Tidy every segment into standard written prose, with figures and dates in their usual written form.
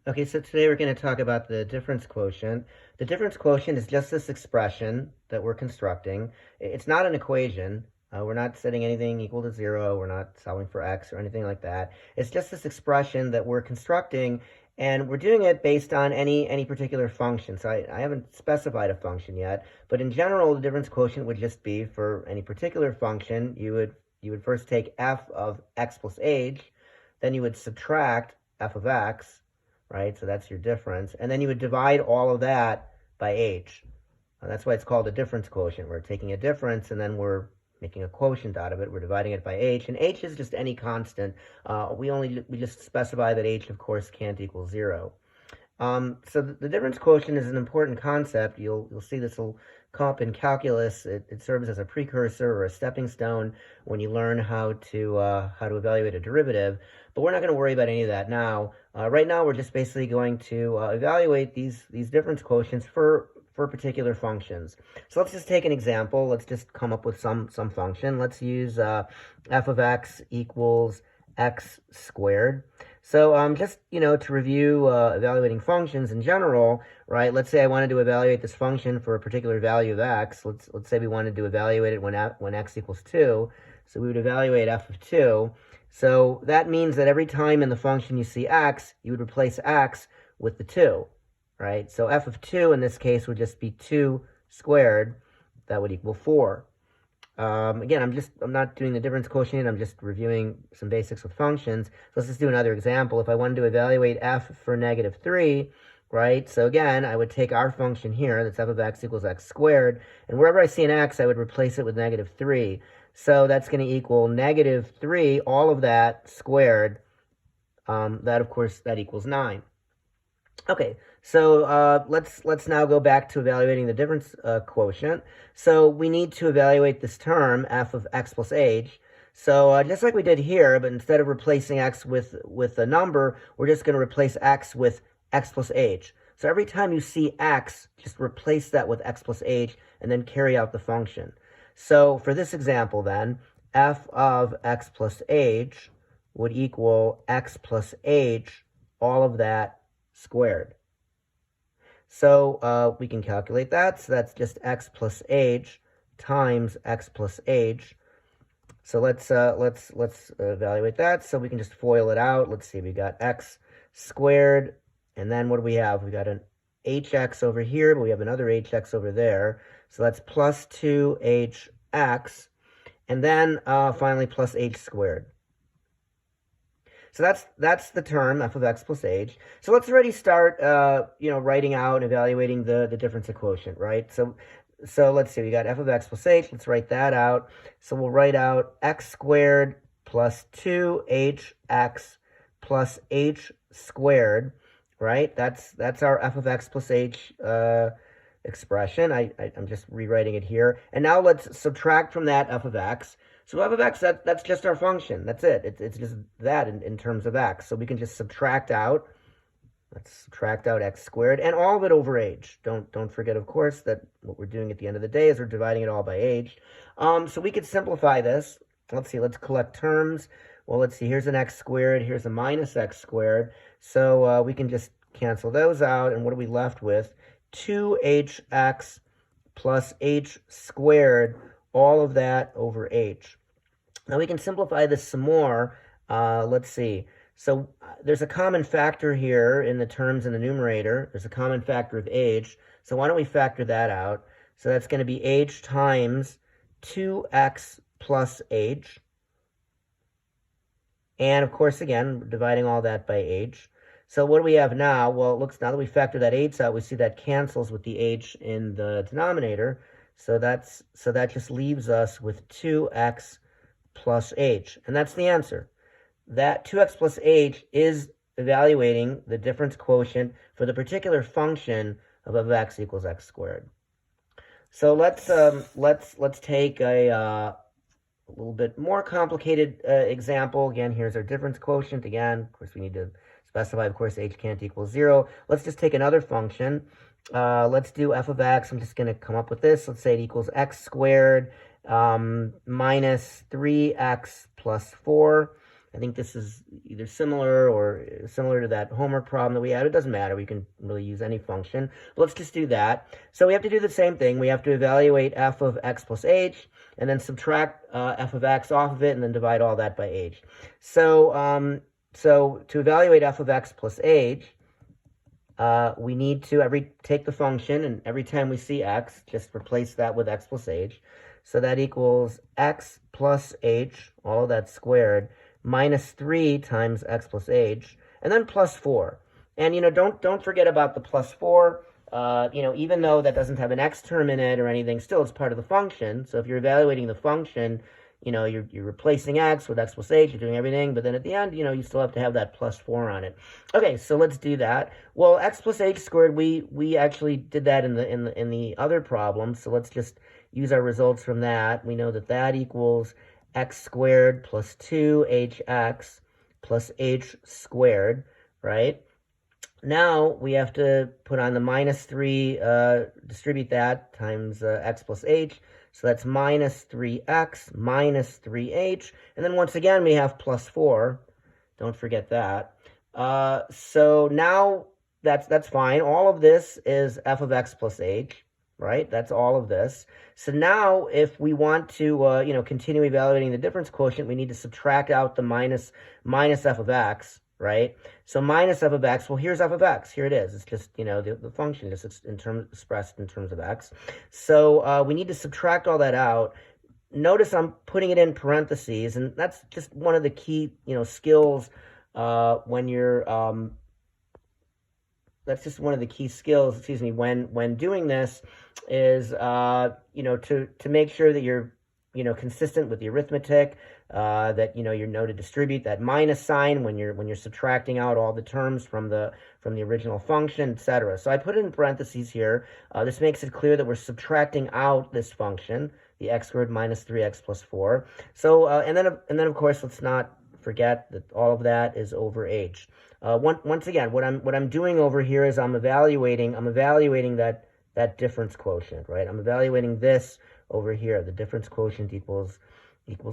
Okay, so today we're going to talk about the difference quotient. The difference quotient is just this expression that we're constructing. It's not an equation. We're not setting anything equal to 0. We're not solving for x or anything like that. It's just this expression that we're constructing, and we're doing it based on any particular function. So I haven't specified a function yet, but in general, the difference quotient would just be for any particular function, you would first take f of x plus h, then you would subtract f of x, right? So that's your difference. And then you would divide all of that by h. That's why it's called a difference quotient. We're taking a difference and then we're making a quotient out of it. We're dividing it by h, and h is just any constant. We just specify that h, of course, can't equal 0. So the difference quotient is an important concept. You'll see this will come up in calculus. It serves as a precursor or a stepping stone when you learn how to evaluate a derivative. But we're not going to worry about any of that now. Right now, we're just basically going to evaluate these difference quotients for particular functions. So let's just take an example. Let's just come up with some function. Let's use f of x equals x squared. So just, to review evaluating functions in general, right? Let's say I wanted to evaluate this function for a particular value of x. Let's say we wanted to evaluate it when x equals 2. So we would evaluate f of 2. So that means that every time in the function you see x, you would replace x with the 2, right? So f of 2 in this case would just be 2 squared. That would equal 4. Again, I'm not doing the difference quotient. I'm just reviewing some basics with functions. So let's just do another example. If I wanted to evaluate f for -3, right? So again, I would take our function here, that's f of x equals x squared, and wherever I see an x, I would replace it with -3. So that's going to equal -3, all of that squared. That, of course, that equals 9. Okay, so let's now go back to evaluating the difference quotient. So we need to evaluate this term, f of x plus h. So just like we did here, but instead of replacing x with a number, we're just going to replace x with x plus h. So every time you see x, just replace that with x plus h, and then carry out the function. So for this example then, f of x plus h would equal x plus h, all of that squared. So we can calculate that. So that's just x plus h times x plus h. So let's evaluate that. So we can just FOIL it out. Let's see, we got x squared, and then what do we have? We got an hx over here, but we have another hx over there. So that's plus 2hx, and then finally plus h squared. So that's the term, f of x plus h. So let's already start, writing out and evaluating the difference quotient, right? So let's see, we got f of x plus h. Let's write that out. So we'll write out x squared plus 2hx plus h squared, right? That's our f of x plus h expression. I'm just rewriting it here. And now let's subtract from that f of x. So f of x, that's just our function. That's it. It's just that in terms of x. So we can just subtract out. Let's subtract out x squared and all of it over h. Don't forget, of course, that what we're doing at the end of the day is we're dividing it all by h. So we could simplify this. Let's see. Let's collect terms. Well, let's see. Here's an x squared. Here's a minus x squared. So we can just cancel those out. And what are we left with? 2hx plus h squared, all of that over h. Now we can simplify this some more. Let's see. So there's a common factor here in the terms in the numerator. There's a common factor of h. So why don't we factor that out? So that's going to be h times 2x plus h. And of course, again, we're dividing all that by h. So what do we have now? Well, it looks, now that we factor that h out, we see that cancels with the h in the denominator. So that just leaves us with 2x plus h. And that's the answer. That 2x plus h is evaluating the difference quotient for the particular function of f of x equals x squared. So let's take a little bit more complicated example. Again, here's our difference quotient. Again, of course, we need to specify, of course, h can't equal 0. Let's just take another function. Let's do f of x. I'm just going to come up with this. Let's say it equals x squared minus 3x plus 4. I think this is either similar or similar to that homework problem that we had. It doesn't matter. We can really use any function. But let's just do that. So we have to do the same thing. We have to evaluate f of x plus h, and then subtract f of x off of it, and then divide all that by h. So, so to evaluate f of x plus h, we need to take the function, and every time we see x, just replace that with x plus h. So that equals x plus h, all of that squared, minus 3 times x plus h, and then plus 4. And, don't forget about the plus 4. Even though that doesn't have an x term in it or anything, still it's part of the function. So if you're evaluating the function, you're replacing x with x plus h, you're doing everything, but then at the end, you still have to have that plus 4 on it. Okay, so let's do that. Well, x plus h squared, we actually did that in the other problem, so let's just use our results from that. We know that that equals x squared plus 2hx plus h squared, right? Now we have to put on the minus 3, distribute that times x plus h. So that's minus 3x minus 3h. And then once again, we have plus 4. Don't forget that. So now that's fine. All of this is f of x plus h, right? That's all of this. So now if we want to, continue evaluating the difference quotient, we need to subtract out the minus f of x, right? So minus f of x, well, here's f of x. Here it is. It's just, the function just expressed in terms of x. So we need to subtract all that out. Notice I'm putting it in parentheses, and that's just one of the key, skills when you're, that's just one of the key skills, when doing this is, to make sure that you're, consistent with the arithmetic, that you know to distribute that minus sign when you're subtracting out all the terms from the original function, etc. So I put it in parentheses here. This makes it clear that we're subtracting out this function, the x squared minus 3x plus 4. So and then of course, let's not forget that all of that is over h. Once again, what I'm doing over here is I'm evaluating that difference quotient, right? I'm evaluating this over here. The difference quotient equals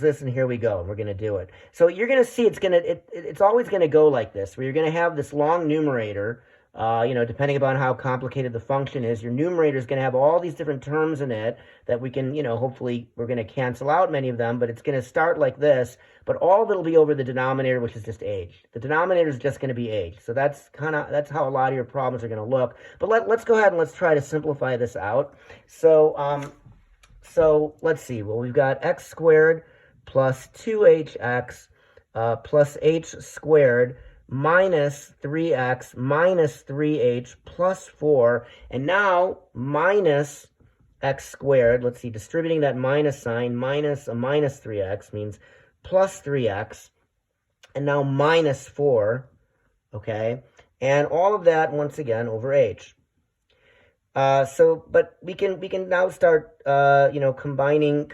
this, and here we go. We're going to do it. So you're going to see it's always going to go like this, where you're going to have this long numerator. Depending upon how complicated the function is, your numerator is going to have all these different terms in it that we can, hopefully we're going to cancel out many of them, but it's going to start like this, but all of it will be over the denominator, which is just h. The denominator is just going to be h. So that's how a lot of your problems are going to look. But let's go ahead and let's try to simplify this out. So, so let's see. Well, we've got x squared plus 2hx plus h squared minus 3x minus 3h plus 4, and now minus x squared. Let's see, distributing that minus sign, minus a minus 3x means plus 3x, and now minus 4, okay? And all of that, once again, over h. But we can now start, combining,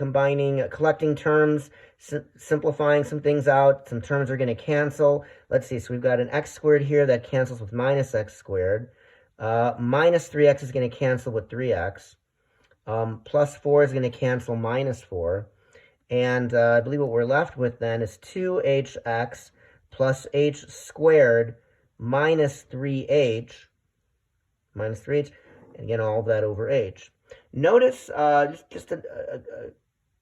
collecting terms, simplifying some things out. Some terms are going to cancel. Let's see. So we've got an x squared here that cancels with minus x squared. Minus 3x is going to cancel with 3x. Plus 4 is going to cancel minus 4. And I believe what we're left with then is 2hx plus h squared minus 3h. Minus 3h. And again, all of that over h. Notice just a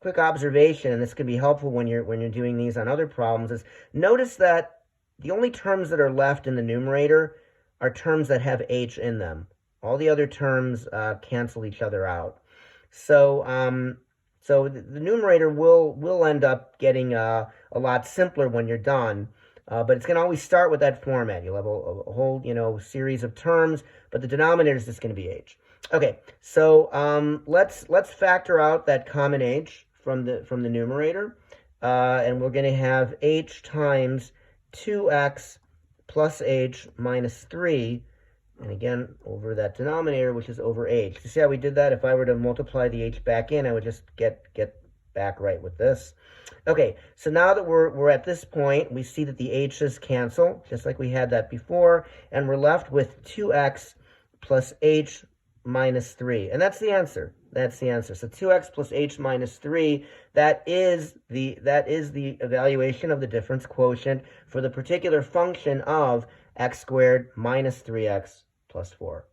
quick observation, and this can be helpful when you're doing these on other problems, is notice that the only terms that are left in the numerator are terms that have h in them. All the other terms cancel each other out. So so the numerator will end up getting a lot simpler when you're done. But it's going to always start with that format. You'll have a whole, series of terms, but the denominator is just going to be h. Okay, so let's factor out that common h from the numerator, and we're going to have h times 2x plus h minus 3, and again over that denominator, which is over h. You see how we did that? If I were to multiply the h back in, I would just get back right with this. Okay, so now that we're at this point, we see that the h's cancel, just like we had that before, and we're left with 2x plus h minus 3. And that's the answer. That's the answer. So 2x plus h minus 3, that is the evaluation of the difference quotient for the particular function of x squared minus 3x plus 4.